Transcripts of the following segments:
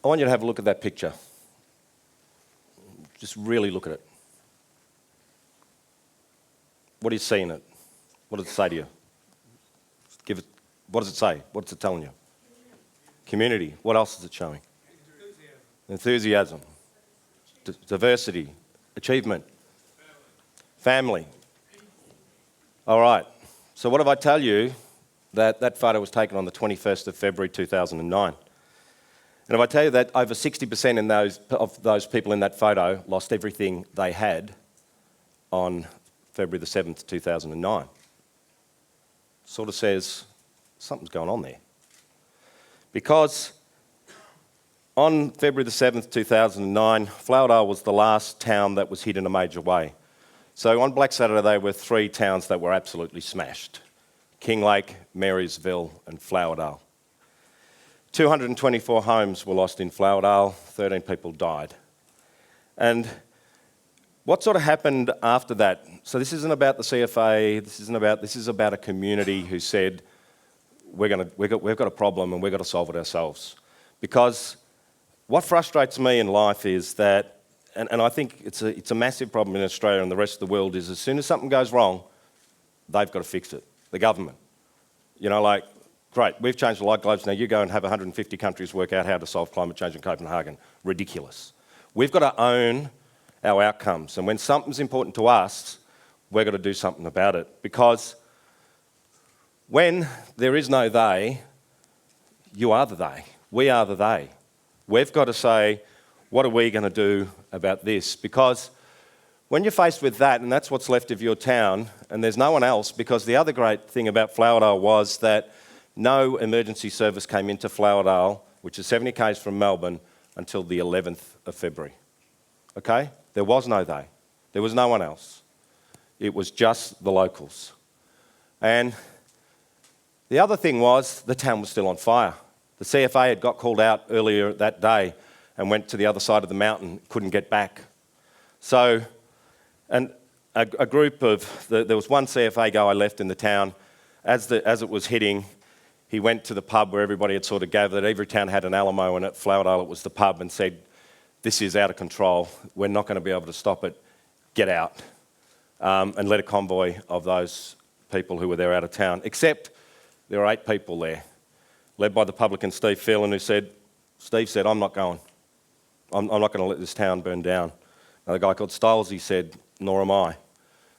I want you to have a look at that picture. Just really look at it. What do you see in it? What does it say to you? What does it say? What's it telling you? Community. What else is it showing? Enthusiasm. Diversity. Achievement. Family. All right. So what if I tell you that that photo was taken on the 21st of February 2009? And if I tell you that over 60% of those people in that photo lost everything they had on February the 7th, 2009, sort of says something's going on there. Because on February the 7th, 2009, Flowerdale was the last town that was hit in a major way. So on Black Saturday, there were 3 towns that were absolutely smashed: Kinglake, Marysville and Flowerdale. 224 homes were lost in Flowerdale, 13 people died. And what sort of happened after that? So this isn't about the CFA, this is about a community who said, we've got a problem and we've got to solve it ourselves. Because what frustrates me in life is that, and I think it's a massive problem in Australia and the rest of the world, is as soon as something goes wrong, they've got to fix it, the government. You know, like, great, we've changed the light globes, now you go and have 150 countries work out how to solve climate change in Copenhagen. Ridiculous. We've got to own our outcomes, and when something's important to us, we've got to do something about it. Because when there is no they, you are the they. We are the they. We've got to say, what are we going to do about this? Because when you're faced with that, and that's what's left of your town, and there's no one else, because the other great thing about Flowerdale was that no emergency service came into Flowerdale, which is 70 k's from Melbourne, until the 11th of February. Okay? There was no they. There was no one else. It was just the locals. And the other thing was the town was still on fire. The CFA had got called out earlier that day and went to the other side of the mountain, couldn't get back. So, and a group of, there was one CFA guy left in the town. As it was hitting, he went to the pub where everybody had sort of gathered. Every town had an Alamo, and at Flowerdale it was the pub, and said, this is out of control. We're not going to be able to stop it. Get out. And led a convoy of those people who were there out of town. Except there were 8 people there, led by the publican Steve Phelan, who said, Steve said, I'm not going. I'm not going to let this town burn down. Another guy called Stolesy said, nor am I.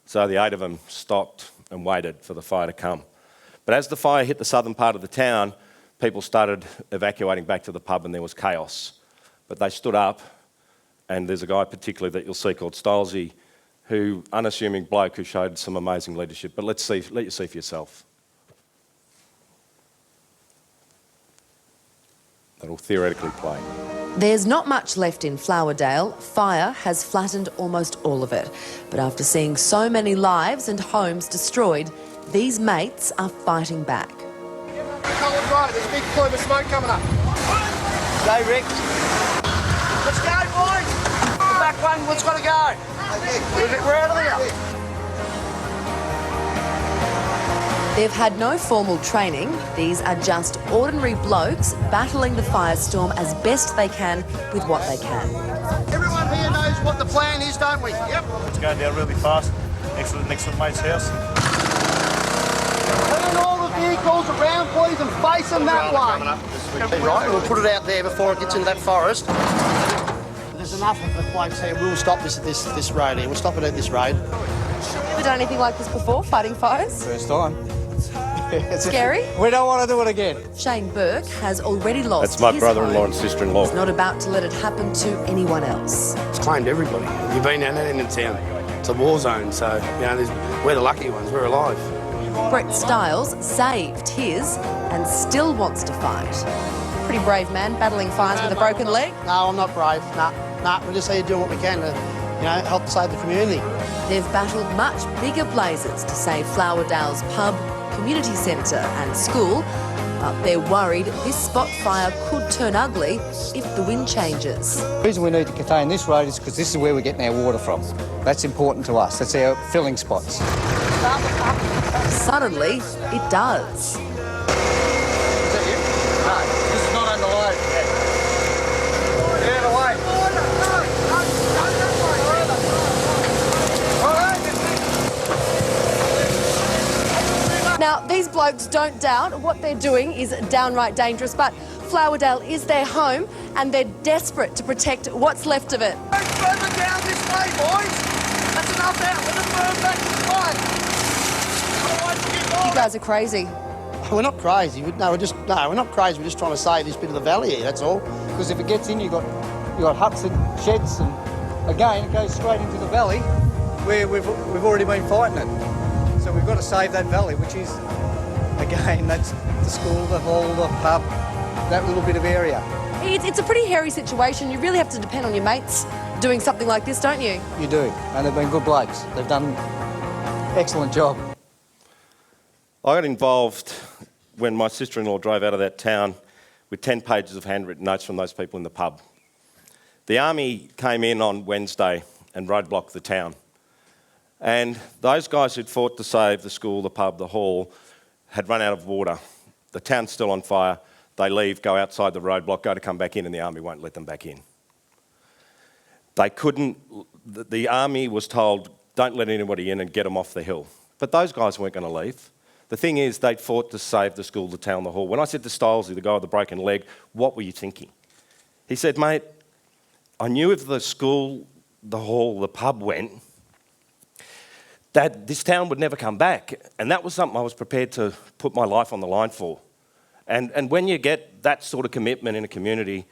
So the 8 of them stopped and waited for the fire to come. But as the fire hit the southern part of the town, people started evacuating back to the pub and there was chaos. But they stood up, and there's a guy particularly that you'll see called Stolesy, who, unassuming bloke who showed some amazing leadership. But let you see for yourself. That'll theoretically play. There's not much left in Flowerdale. Fire has flattened almost all of it. But after seeing so many lives and homes destroyed, these mates are fighting back. Coloured right, there's a big plume of smoke coming up. Go, Rick. Let's go, boys. The back one, let's got to go. We're out of here. They've had no formal training. These are just ordinary blokes battling the firestorm as best they can with what they can. Everyone here knows what the plan is, don't we? Yep. It's going down really fast next to the mate's house. Turn all the vehicles around, please, and face them that way. Right, we'll put it out there before it gets into that forest. There's enough of the blokes here. We'll stop this at this road here. We'll stop it at this road. Ever done anything like this before, fighting fires? First time. Scary? We don't want to do it again. Shane Burke has already lost That's my his brother-in-law home. and sister-in-law. He's not about to let it happen to anyone else. It's claimed everybody. You've been down that end of town. It's a war zone, so, you know, we're the lucky ones. We're alive. Brett Stiles saved his and still wants to fight. Pretty brave man, battling fires with a broken leg. No, I'm not brave. No, we're just here doing what we can to, help save the community. They've battled much bigger blazes to save Flowerdale's pub, community centre and school, but they're worried this spot fire could turn ugly if the wind changes. The reason we need to contain this road is because this is where we're getting our water from. That's important to us. That's our filling spots. Suddenly, it does. Is that you? No, this is not under load. these blokes don't doubt what they're doing is downright dangerous, but Flowerdale is their home and they're desperate to protect what's left of it. Go further down this way, boys. That's enough out. Let them burn back this way. Otherwise, we'll get You going. guys are crazy. We're not crazy. We're not crazy. We're just trying to save this bit of the valley here, that's all. Because if it gets in, you've got huts and sheds, and again, it goes straight into the valley where we've already been fighting it. So we've got to save that valley, which is, again, that's the school, the hall, the pub, that little bit of area. It's a pretty hairy situation. You really have to depend on your mates doing something like this, don't you? You do, and they've been good blokes. They've done an excellent job. I got involved when my sister-in-law drove out of that town with 10 pages of handwritten notes from those people in the pub. The army came in on Wednesday and roadblocked the town. And those guys who'd fought to save the school, the pub, the hall, had run out of water. The town's still on fire. They leave, go outside the roadblock, go to come back in, and the army won't let them back in. They couldn't, the army was told, don't let anybody in and get them off the hill. But those guys weren't going to leave. The thing is, they'd fought to save the school, the town, the hall. When I said to Stylesy, the guy with the broken leg, what were you thinking? He said, mate, I knew if the school, the hall, the pub went, that this town would never come back. And that was something I was prepared to put my life on the line for. And when you get that sort of commitment in a community,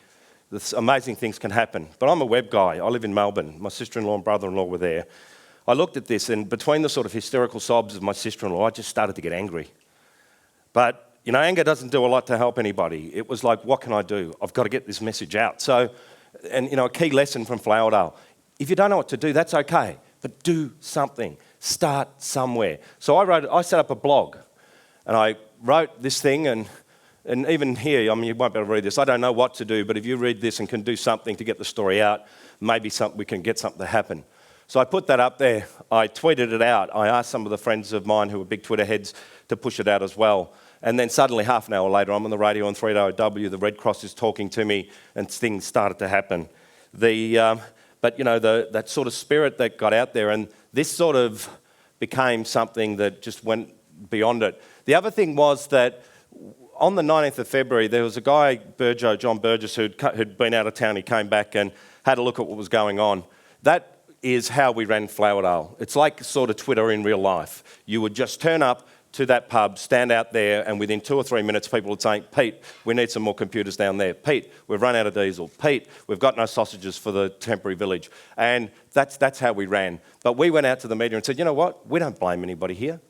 amazing things can happen. But I'm a web guy. I live in Melbourne. My sister-in-law and brother-in-law were there. I looked at this, and between the sort of hysterical sobs of my sister-in-law, I just started to get angry. But, you know, anger doesn't do a lot to help anybody. It was like, what can I do? I've got to get this message out. So, and, you know, a key lesson from Flowerdale, if you don't know what to do, that's okay. But do something. Start somewhere. So I set up a blog, and I wrote this thing, and even here, I mean, you won't be able to read this. I don't know what to do, but if you read this and can do something to get the story out, maybe we can get something to happen. So I put that up there. I tweeted it out. I asked some of the friends of mine who were big Twitter heads to push it out as well. And then suddenly, half an hour later, I'm on the radio on 3OW. The Red Cross is talking to me, and things started to happen. But you know, that sort of spirit that got out there, and this sort of became something that just went beyond it. The other thing was that on the 19th of February, there was a guy, John Burgess, who'd been out of town. He came back and had a look at what was going on. That is how we ran Flowerdale. It's like sort of Twitter in real life. You would just turn up to that pub, stand out there, and within 2 or 3 minutes, people would say, Pete, we need some more computers down there. Pete, we've run out of diesel. Pete, we've got no sausages for the temporary village. And that's how we ran. But we went out to the media and said, you know what? We don't blame anybody here.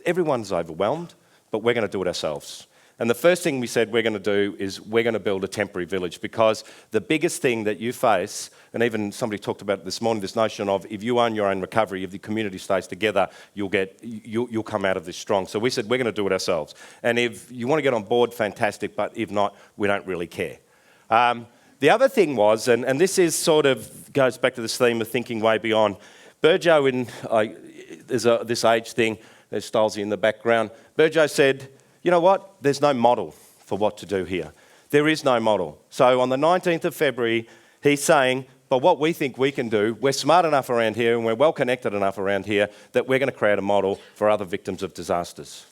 Everyone's overwhelmed, but we're going to do it ourselves. And the first thing we said we're going to do is we're going to build a temporary village, because the biggest thing that you face, and even somebody talked about it this morning, this notion of if you own your own recovery, if the community stays together, you'll come out of this strong. So we said we're going to do it ourselves. And if you want to get on board, fantastic, but if not, we don't really care. The other thing was, and this is sort of goes back to this theme of thinking way beyond, Burjo, there's this age thing, there's Stylesy in the background. Burjo said, you know what? There's no model for what to do here. There is no model. So on the 19th of February, he's saying, but what we think we can do, we're smart enough around here and we're well connected enough around here that we're going to create a model for other victims of disasters.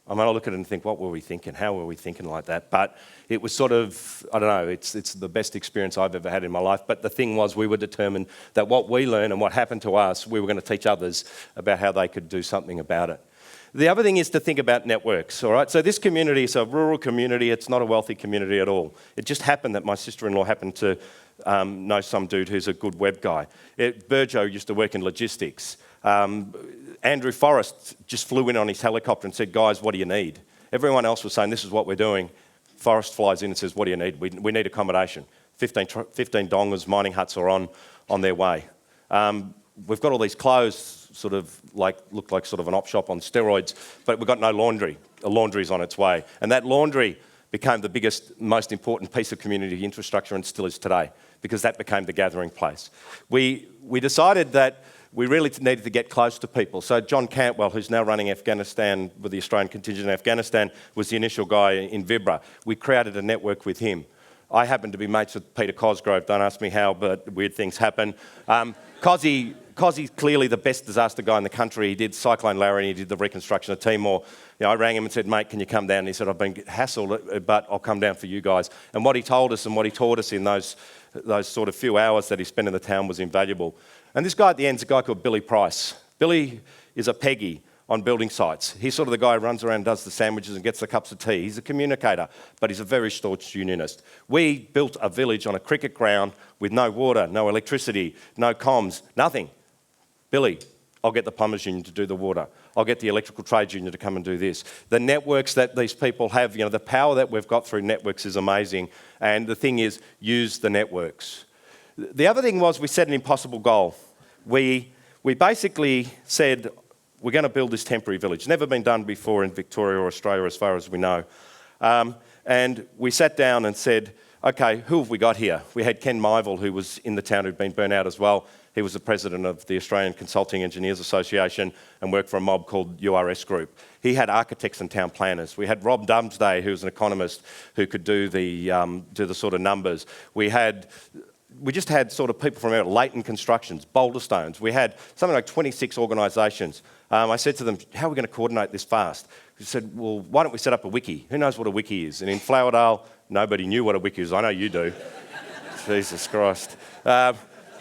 I mean, I look at it and think, what were we thinking? How were we thinking like that? But it was sort of, I don't know, it's the best experience I've ever had in my life. But the thing was, we were determined that what we learned and what happened to us, we were going to teach others about how they could do something about it. The other thing is to think about networks, all right? So this community is a rural community. It's not a wealthy community at all. It just happened that my sister-in-law happened to know some dude who's a good web guy. Burjo used to work in logistics. Andrew Forrest just flew in on his helicopter and said, guys, what do you need? Everyone else was saying, this is what we're doing. Forrest flies in and says, what do you need? We need accommodation. 15 dongers, mining huts are on their way. We've got all these clothes sort of look like sort of an op shop on steroids, but we've got no laundry. A laundry's on its way. And that laundry became the biggest, most important piece of community infrastructure, and still is today, because that became the gathering place. We decided that we really needed to get close to people. So John Cantwell, who's now running Afghanistan with the Australian contingent in Afghanistan, was the initial guy in Vibra. We created a network with him. I happen to be mates with Peter Cosgrove. Don't ask me how, but weird things happen. because he's clearly the best disaster guy in the country, he did Cyclone Larry and he did the reconstruction of Timor. You know, I rang him and said, mate, can you come down? And he said, I've been hassled, but I'll come down for you guys. And what he told us and what he taught us in those sort of few hours that he spent in the town was invaluable. And this guy at the end is a guy called Billy Price. Billy is a Peggy on building sites. He's sort of the guy who runs around and does the sandwiches and gets the cups of tea. He's a communicator, but he's a very staunch unionist. We built a village on a cricket ground with no water, no electricity, no comms, nothing. Billy, I'll get the plumbers union to do the water. I'll get the electrical trades union to come and do this. The networks that these people have, you know, the power that we've got through networks is amazing. And the thing is, use the networks. The other thing was we set an impossible goal. We basically said, we're going to build this temporary village. Never been done before in Victoria or Australia as far as we know. And we sat down and said, okay, who have we got here? We had Ken Myville, who was in the town, who'd been burnt out as well. He was the president of the Australian Consulting Engineers Association and worked for a mob called URS Group. He had architects and town planners. We had Rob Dumsday, who was an economist who could do the sort of numbers. We just had sort of people from Leighton Constructions, Boulder Stones. We had something like 26 organisations. I said to them, how are we going to coordinate this fast? He said, well, why don't we set up a wiki? Who knows what a wiki is? And in Flowerdale, nobody knew what a wiki is. I know you do. Jesus Christ.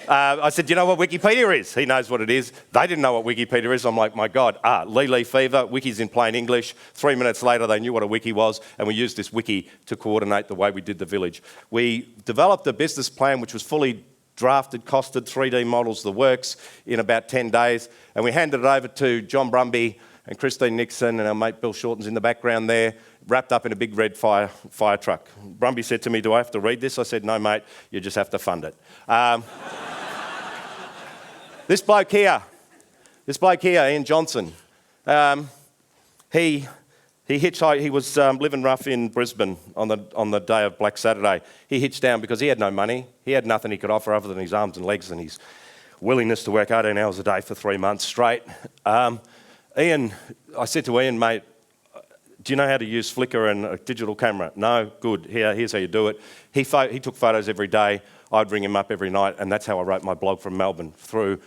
I said, do you know what Wikipedia is? He knows what it is. They didn't know what Wikipedia is. I'm like, my God, Lee fever, wiki's in plain English. 3 minutes later, they knew what a wiki was, and we used this wiki to coordinate the way we did the village. We developed a business plan which was fully drafted, costed, 3D models, the works, in about 10 days, and we handed it over to John Brumby and Christine Nixon, and our mate Bill Shorten's in the background there, wrapped up in a big red fire truck. Brumby said to me, do I have to read this? I said, no, mate, you just have to fund it. This bloke here, Ian Johnson, he hitchhiked. He was living rough in Brisbane on the day of Black Saturday. He hitched down because he had no money. He had nothing he could offer other than his arms and legs and his willingness to work 18 hours a day for 3 months straight. Ian, I said to Ian, mate, do you know how to use Flickr and a digital camera? No, good. Here's how you do it. He took photos every day. I'd ring him up every night, and that's how I wrote my blog from Melbourne. Through,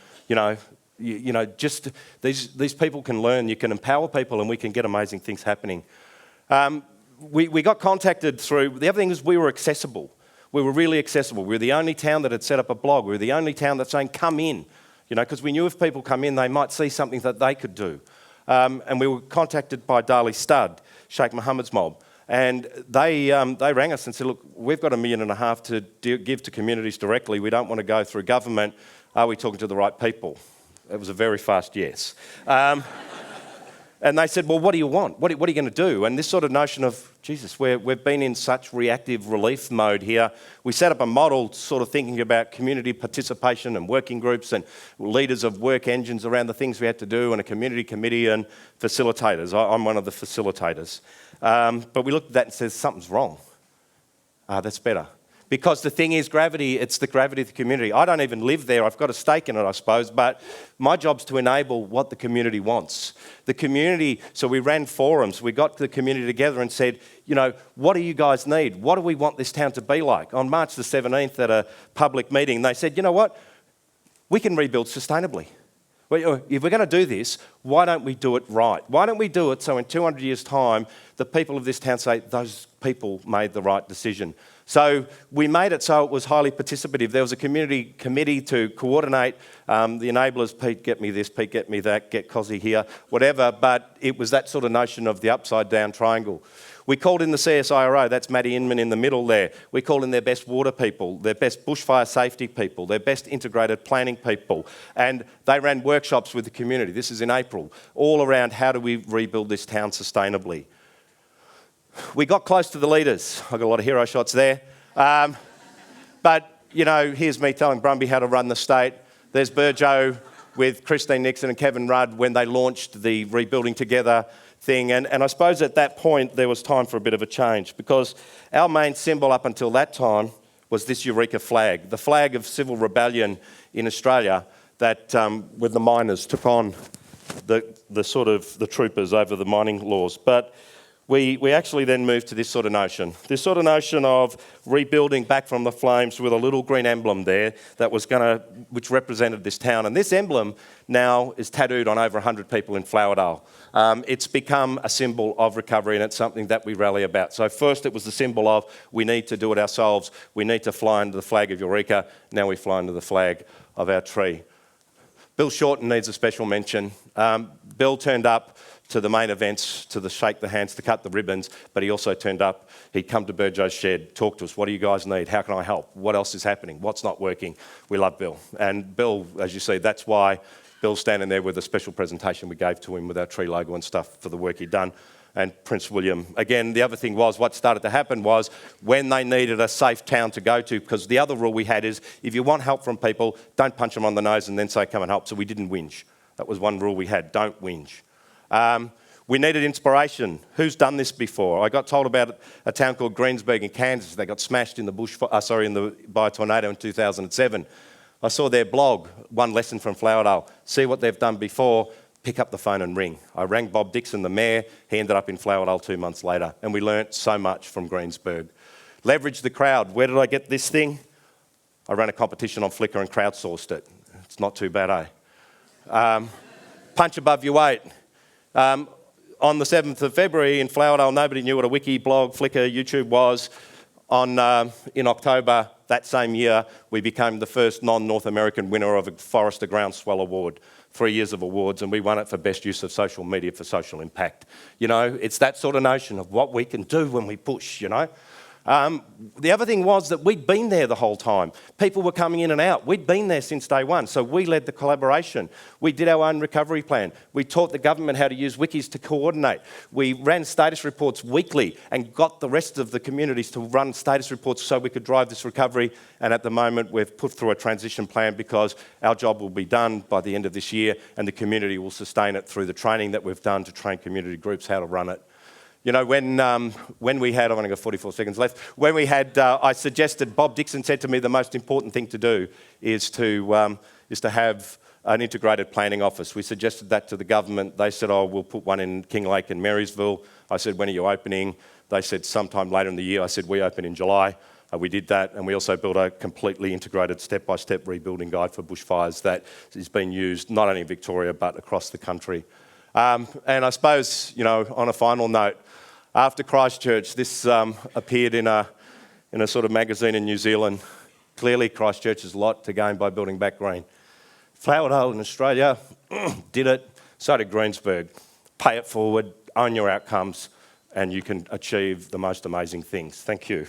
just these people can learn. You can empower people, and we can get amazing things happening. We got contacted through. The other thing is we were accessible. We were really accessible. We were the only town that had set up a blog. We were the only town that's saying, come in, because we knew if people come in, they might see something that they could do. And we were contacted by Dali Stud, Sheikh Mohammed's mob. And they rang us and said, look, we've got $1.5 million to give to communities directly. We don't want to go through government. Are we talking to the right people? It was a very fast yes. And they said, well, what do you want? What are you going to do? And this sort of notion of, Jesus, we've been in such reactive relief mode here. We set up a model sort of thinking about community participation and working groups and leaders of work engines around the things we had to do and a community committee and facilitators. I'm one of the facilitators. But we looked at that and said, something's wrong. That's better. Because the thing is, gravity, it's the gravity of the community. I don't even live there. I've got a stake in it, I suppose, but my job's to enable what the community wants. The community, so we ran forums. We got the community together and said, what do you guys need? What do we want this town to be like? On March the 17th at a public meeting, they said, you know what? We can rebuild sustainably. If we're going to do this, why don't we do it right? Why don't we do it so in 200 years' time, the people of this town say, those people made the right decision. So we made it so it was highly participative. There was a community committee to coordinate the enablers, Pete, get me this, Pete, get me that, get Cozzy here, whatever, but it was that sort of notion of the upside-down triangle. We called in the CSIRO, that's Matty Inman in the middle there. We called in their best water people, their best bushfire safety people, their best integrated planning people, and they ran workshops with the community. This is in April, all around how do we rebuild this town sustainably. We got close to the leaders. I got a lot of hero shots there. But, here's me telling Brumby how to run the state. There's Burjo with Christine Nixon and Kevin Rudd when they launched the Rebuilding Together thing. And I suppose at that point there was time for a bit of a change because our main symbol up until that time was this Eureka flag, the flag of civil rebellion in Australia that when the miners took on the troopers over the mining laws. But we actually then moved to this sort of notion. This sort of notion of rebuilding back from the flames with a little green emblem there that was which represented this town. And this emblem now is tattooed on over 100 people in Flowerdale. It's become a symbol of recovery, and it's something that we rally about. So first it was the symbol of we need to do it ourselves. We need to fly under the flag of Eureka. Now we fly under the flag of our tree. Bill Shorten needs a special mention. Bill turned up to the main events, to shake the hands, to cut the ribbons, but he also turned up. He'd come to Burjo's shed, talk to us. What do you guys need? How can I help? What else is happening? What's not working? We love Bill. And Bill, as you see, that's why Bill's standing there with a special presentation we gave to him with our tree logo and stuff for the work he'd done. And Prince William. Again, the other thing was, what started to happen was when they needed a safe town to go to, because the other rule we had is if you want help from people, don't punch them on the nose and then say, come and help. So we didn't whinge. That was one rule we had, don't whinge. We needed inspiration. Who's done this before? I got told about a town called Greensburg in Kansas. They got smashed in the by a tornado in 2007. I saw their blog, One Lesson from Flowerdale. See what they've done before, pick up the phone and ring. I rang Bob Dixon, the mayor. He ended up in Flowerdale 2 months later, and we learnt so much from Greensburg. Leverage the crowd. Where did I get this thing? I ran a competition on Flickr and crowdsourced it. It's not too bad, eh? Punch above your weight. On the 7th of February in Flowerdale, nobody knew what a wiki, blog, Flickr, YouTube was. In October that same year, we became the first non-North American winner of a Forrester Groundswell Award. 3 years of awards, and we won it for best use of social media for social impact. You know, it's that sort of notion of what we can do when we push, you know. The other thing was that we'd been there the whole time. People were coming in and out. We'd been there since day one, so we led the collaboration. We did our own recovery plan. We taught the government how to use wikis to coordinate. We ran status reports weekly and got the rest of the communities to run status reports so we could drive this recovery. And at the moment, we've put through a transition plan because our job will be done by the end of this year, and the community will sustain it through the training that we've done to train community groups how to run it. You know, when we had, I've only got 44 seconds left, when we had, I suggested, Bob Dixon said to me the most important thing to do is to have an integrated planning office. We suggested that to the government. They said, oh, we'll put one in Kinglake and Marysville. I said, when are you opening? They said, sometime later in the year. I said, we open in July. We did that, and we also built a completely integrated step-by-step rebuilding guide for bushfires that is being used not only in Victoria but across the country. And I suppose, you know, on a final note, after Christchurch, this appeared in a sort of magazine in New Zealand. Clearly, Christchurch has a lot to gain by building back green. Flowerdale in Australia did it, so did Greensburg. Pay it forward, own your outcomes, and you can achieve the most amazing things. Thank you.